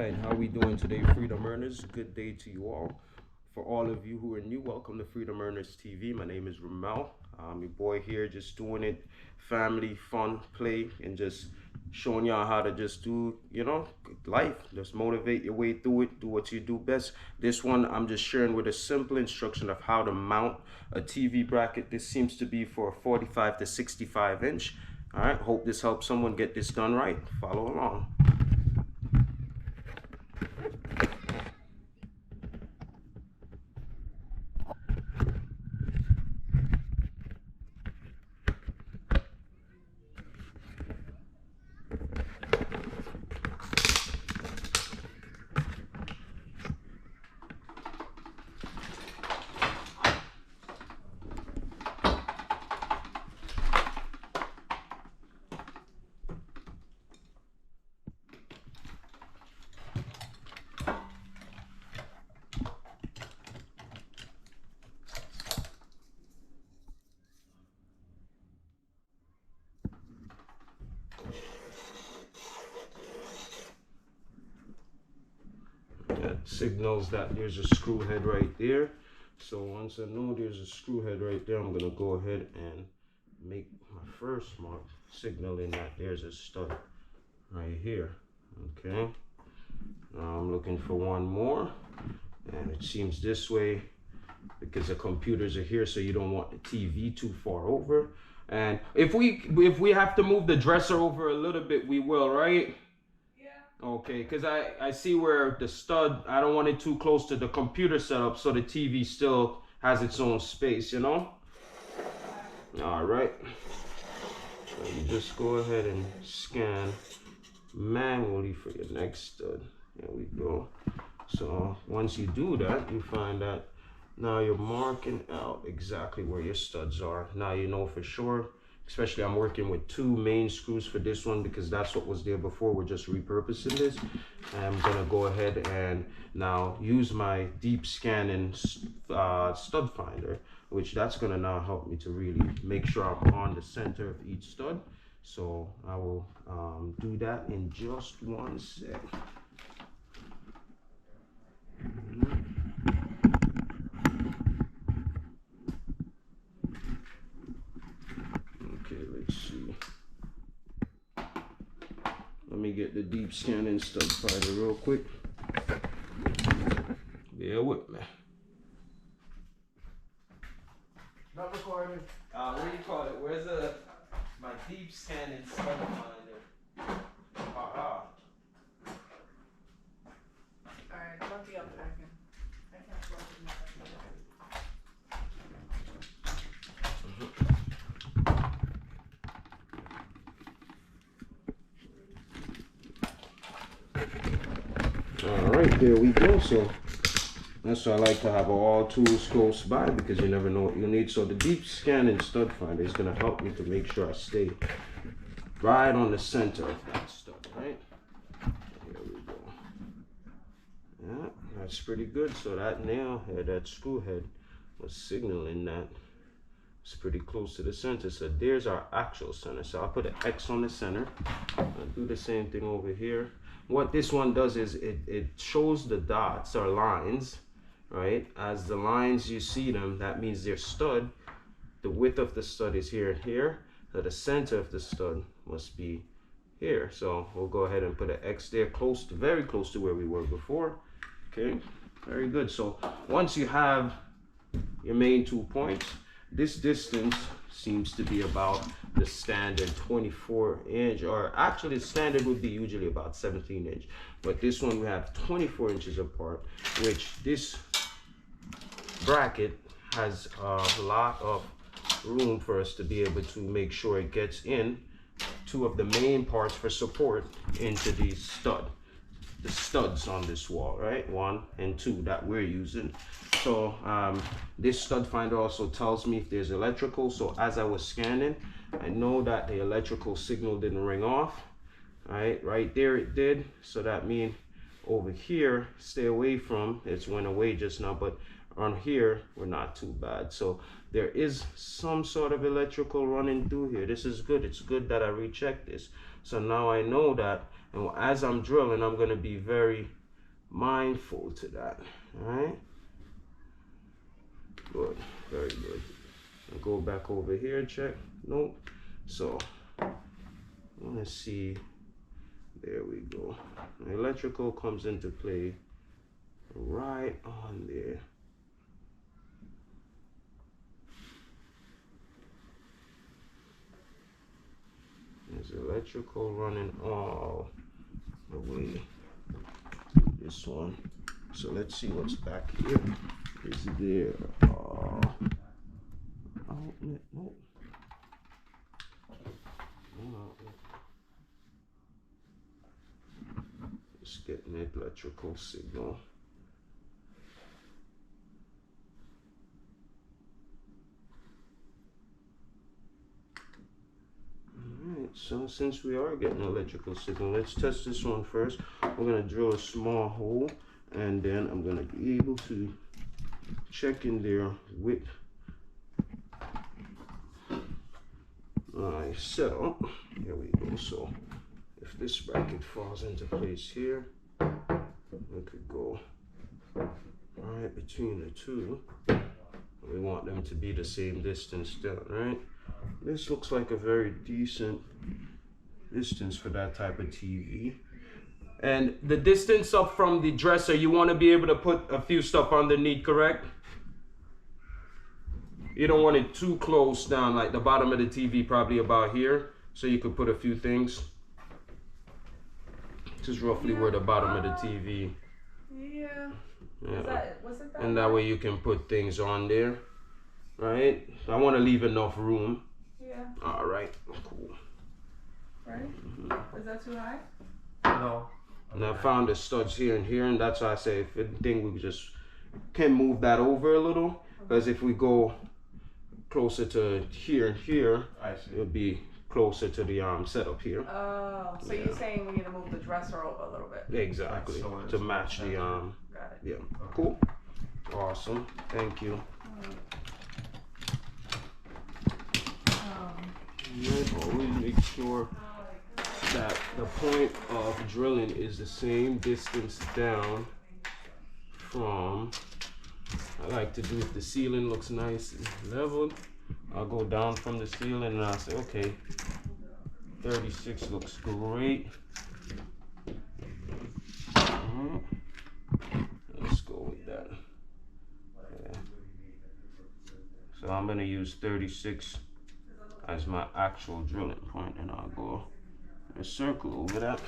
right, how we doing today, Freedom Earners? Good day to you all. For all of you who are new, welcome to Freedom Earners TV. My name is Ramel. I'm your boy here, just doing it, family, fun, play, and just showing y'all how to just do, life. Just motivate your way through it, do what you do best. This one, I'm just sharing with a simple instruction of how to mount a TV bracket. This seems to be for a 45 to 65 inch. All right, hope this helps someone get this done right. Follow along. That signals that there's a screw head right there. So once I know there's a screw head right there, I'm gonna go ahead and make my first mark, signaling that there's a stud right here. Okay, now I'm looking for one more, and it seems this way because the computers are here, so you don't want the TV too far over. And if we have to move the dresser over a little bit, we will, right? Okay, because I see where the stud, I don't want it too close to the computer setup so the TV still has its own space, you know? All right. So you just go ahead and scan manually for your next stud. There we go. So once you do that, you find that now you're marking out exactly where your studs are. Now you know for sure. Especially I'm working with two main screws for this one because that's what was there before. We're just repurposing this. And I'm gonna go ahead and now use my deep scanning stud finder, which that's gonna now help me to really make sure I'm on the center of each stud. So I will do that in just one sec. Let's see. Let me get the deep scanning stud finder real quick. Bear with me. Not recording. What do you call it? Where's my deep scanning stud finder? Alright, don't be up there. I can't plug in that. All right, there we go. So that's why I like to have all tools close by because you never know what you need. So the deep scanning stud finder is going to help me to make sure I stay right on the center of that stud, right? There we go. Yeah, that's pretty good. So that nail head, that screw head was signaling that it's pretty close to the center. So there's our actual center. So I'll put an X on the center. I'll do the same thing over here. What this one does is it shows the dots or lines, right? As the lines, you see them, that means they're stud. The width of the stud is here and here. So the center of the stud must be here. So we'll go ahead and put an X there, close to, very close to where we were before. Okay, very good. So once you have your main 2 points, this distance seems to be about the standard 24 inch, or actually the standard would be usually about 17 inch. But this one we have 24 inches apart, which this bracket has a lot of room for us to be able to make sure it gets in two of the main parts for support into the studs on this wall, right? 1 and 2 that we're using. So this stud finder also tells me if there's electrical. So as I was scanning, I know that the electrical signal didn't ring off. Right there it did. So that means over here, stay away from, it's went away just now, but on here, we're not too bad. So there is some sort of electrical running through here. This is good. It's good that I rechecked this. So now I know that And as I'm drilling, I'm gonna be very mindful to that. All right. Good. Very good. I'll go back over here. Check. Nope. So I want to see. There we go. The electrical comes into play right on there. There's electrical running all the way to this one. So let's see what's back here. Is there outlet? Nope. No outlet. Just getting an electrical signal. Alright, so since we are getting electrical signal, let's test this one first. We're gonna drill a small hole, and then I'm gonna be able to check in there with my setup. Here we go. So if this bracket falls into place here, we could go right between the two. We want them to be the same distance down, right? This looks like a very decent distance for that type of TV. And the distance up from the dresser, you want to be able to put a few stuff underneath, correct? You don't want it too close down, like the bottom of the TV probably about here, so you could put a few things. This is roughly where the bottom of the TV. Yeah. Yeah. Was it that? And that way you can put things on there, right? I want to leave enough room. Yeah. All right, cool. Right? Is that too high? No. And I found the studs here and here, and that's why I say if anything, we just can move that over a little, because if we go closer to here and here, I see. it'll be closer to the setup here. Oh, so you're saying we need to move the dresser over a little bit? Exactly, So to match the Got it. yeah. Cool. Awesome. Thank you. Always make sure that the point of drilling is the same distance down from. I like to do if the ceiling looks nice and leveled, I'll go down from the ceiling and I'll say, okay, 36 looks great. Let's go with that. Yeah. So I'm gonna use 36 as my actual drilling point, and I'll go a circle over that.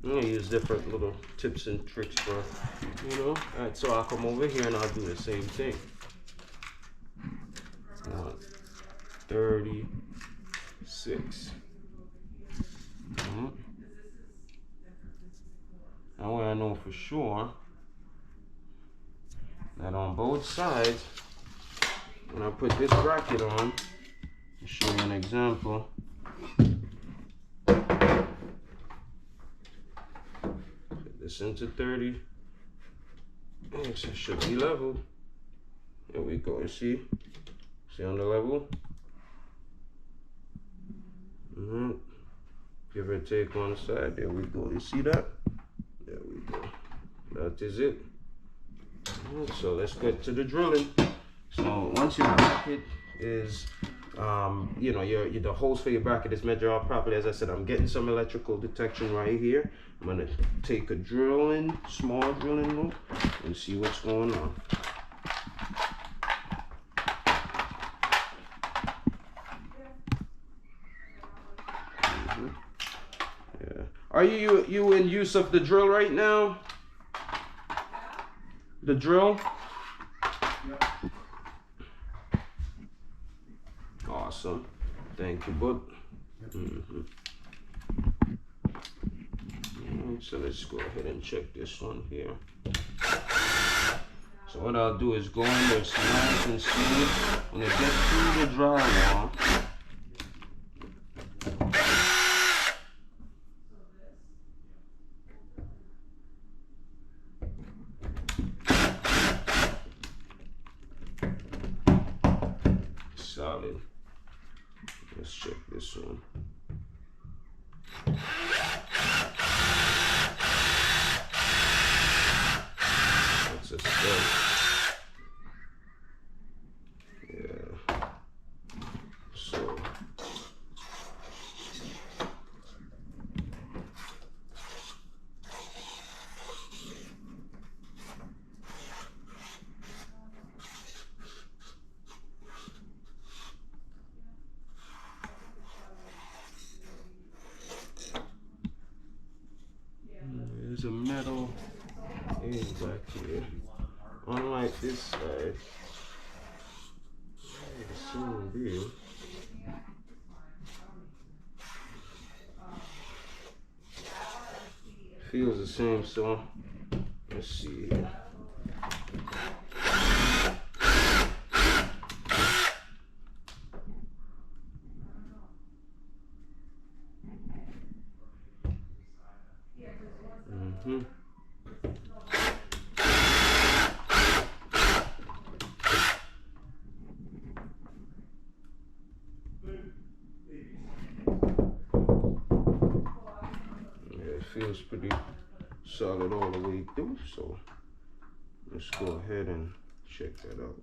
I'm gonna use different little tips and tricks for, you know. Alright, so I'll come over here and I'll do the same thing. 36. That way I know for sure that on both sides, when I put this bracket on, to show you an example. Put this into 30. It should be leveled. There we go. You see? See on the level? Give or take one side. There we go. You see that? There we go. That is it. So let's get to the drilling. So once your bracket is, you know, the holes for your bracket is measured out properly. As I said, I'm getting some electrical detection right here. I'm gonna take a small drilling loop, and see what's going on. Yeah. Are you in use of the drill right now? The drill? Awesome. Thank you, bud. So let's go ahead and check this one here. So what I'll do is go in there, smash and see when it gets through the drywall. Solid. Let's check this one. there's a metal edge back here. Unlike this side, the same view. Feels the same, so let's see here. Yeah, it feels pretty solid all the way through, so let's go ahead and check that out.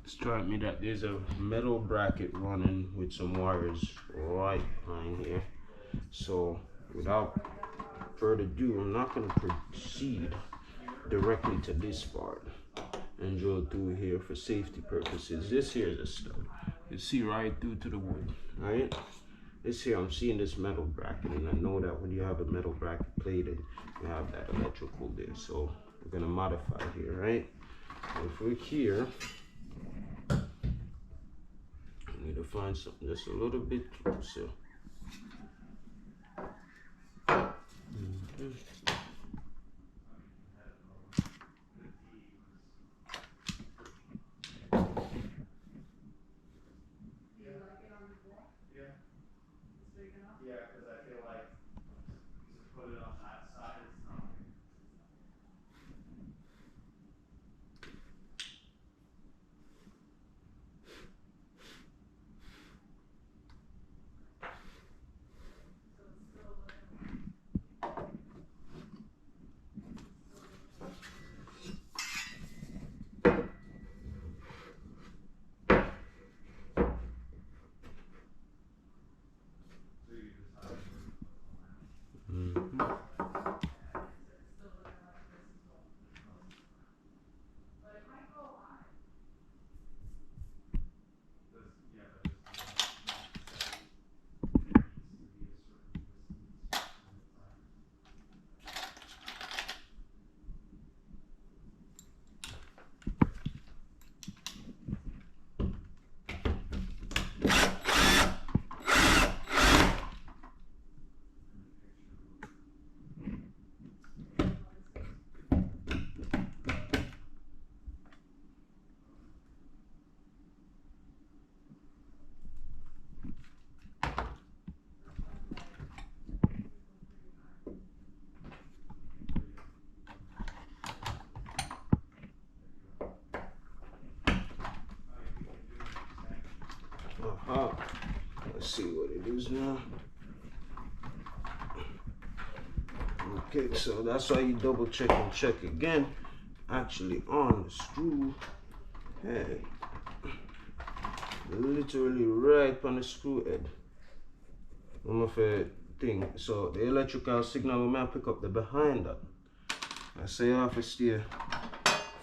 Struck me that there's a metal bracket running with some wires right behind here. So without further ado, I'm not going to proceed directly to this part and drill through here for safety purposes. This here is a stud. You see right through to the wood, right? This here, I'm seeing this metal bracket, and I know that when you have a metal bracket plated, you have that electrical there. So we're going to modify here, right? If we're here, we need to find something that's a little bit closer. it is now. Okay, so that's why you double check and check again. Actually on the screw head. Literally right on the screw head. One of the thing. So the electrical signal we might pick up the behind that. I say you have to stay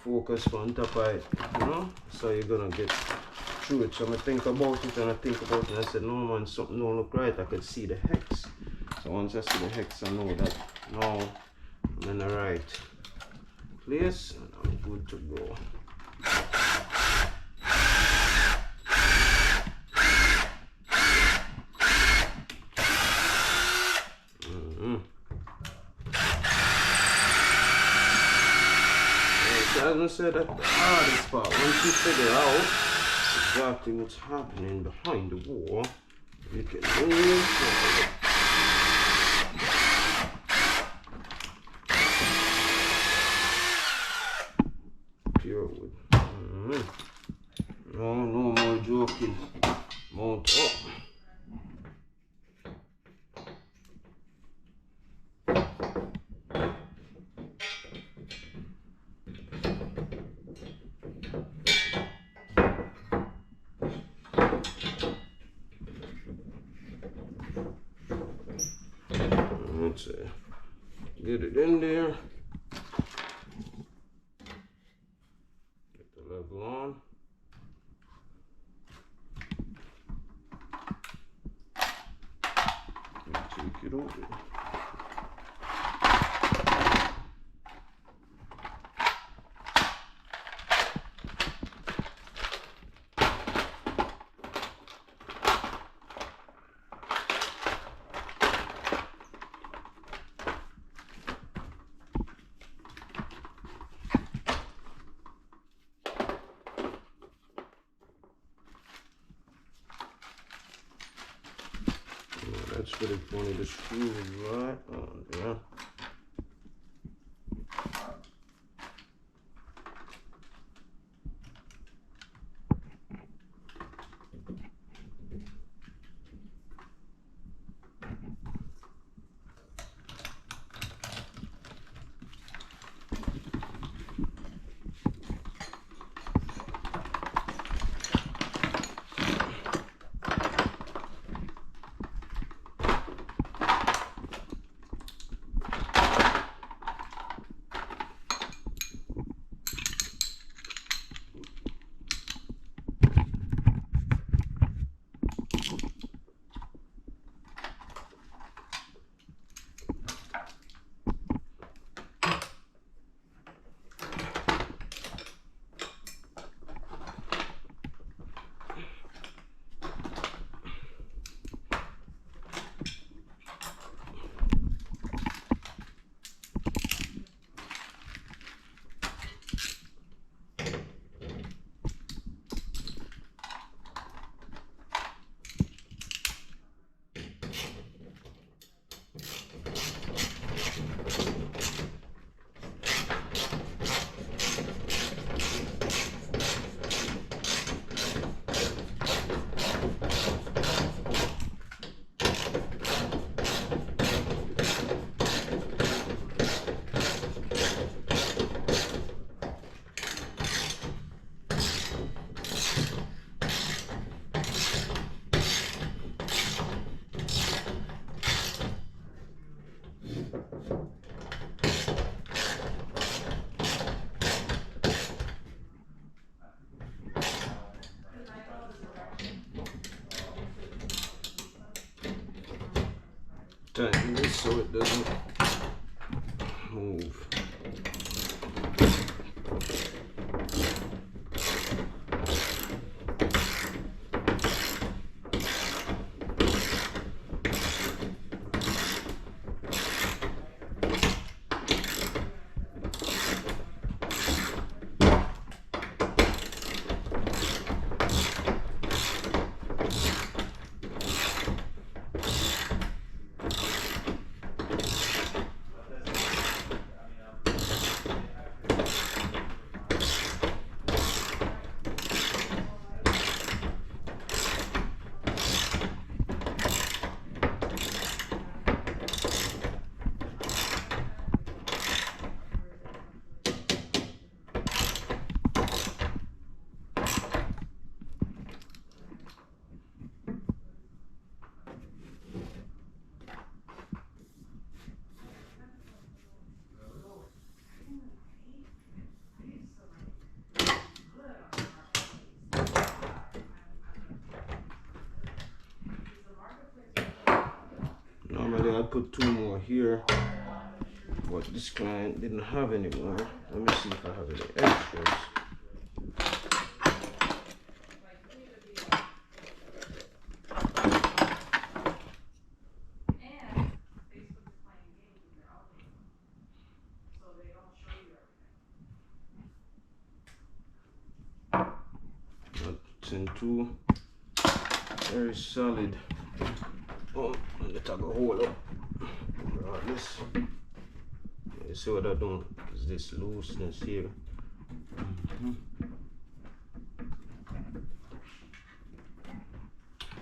focused on top of it, you know? So you're gonna get through it. So I think about it and I think about it and I said, no man, something don't look right. I could see the hex. So once I see the hex, I know that now I'm in the right place and I'm good to go. As I said, that's the hardest part. Once you figure out exactly what's happening behind the wall, you can move forward. Pure wood. No more joking. Mount up. Let's get it in there. Get the level on. And take it over. That's pretty funny. The screw is right on there. Tighten this so it doesn't move. Normally I put 2 more here, but this client didn't have any more. Let me see if I have any extras. And 2 very solid. Oh, let's take a hole up. This. You see what I'm doing? Is this looseness here?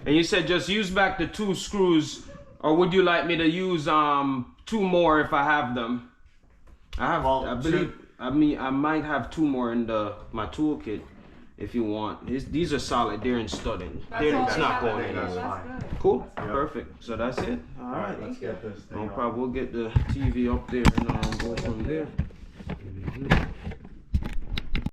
And you said just use back the 2 screws, or would you like me to use 2 more if I have them? I have. Well, I believe. I might have 2 more in my toolkit. If you want, these are solid. They're in studding. It's not going anywhere. Cool, perfect. So that's it. All right, let's get this thing. No problem. We'll get the TV up there and go from there.